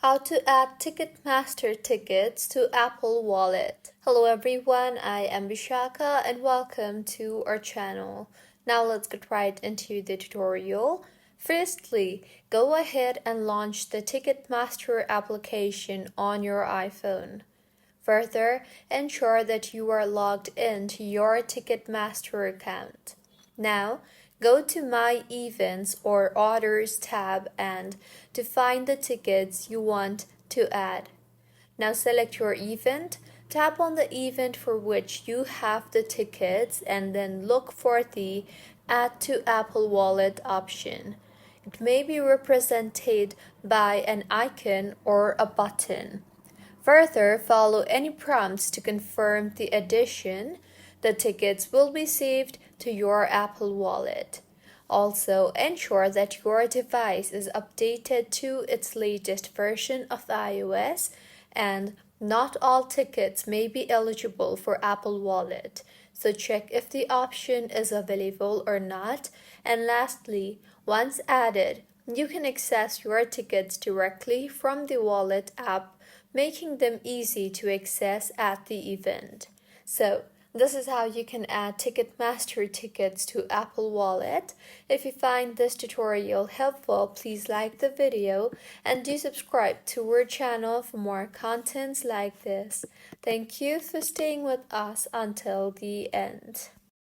How to add Ticketmaster tickets to Apple Wallet. Hello everyone, I am Vishaka and welcome to our channel. Now let's get right into the tutorial. Firstly, go ahead and launch the Ticketmaster application on your iPhone. Further, ensure that you are logged into your Ticketmaster account. Now, go to My Events or Orders tab and to find the tickets you want to add. Now select your event, tap on the event for which you have the tickets and then look for the Add to Apple Wallet option. It may be represented by an icon or a button. Further, follow any prompts to confirm the addition. The tickets will be saved to your Apple Wallet. Also, ensure that your device is updated to its latest version of iOS, and not all tickets may be eligible for Apple Wallet. So check if the option is available or not. And lastly, once added, you can access your tickets directly from the Wallet app, making them easy to access at the event. So, this is how you can add Ticketmaster tickets to Apple Wallet. If you find this tutorial helpful, please like the video and do subscribe to our channel for more contents like this. Thank you for staying with us until the end.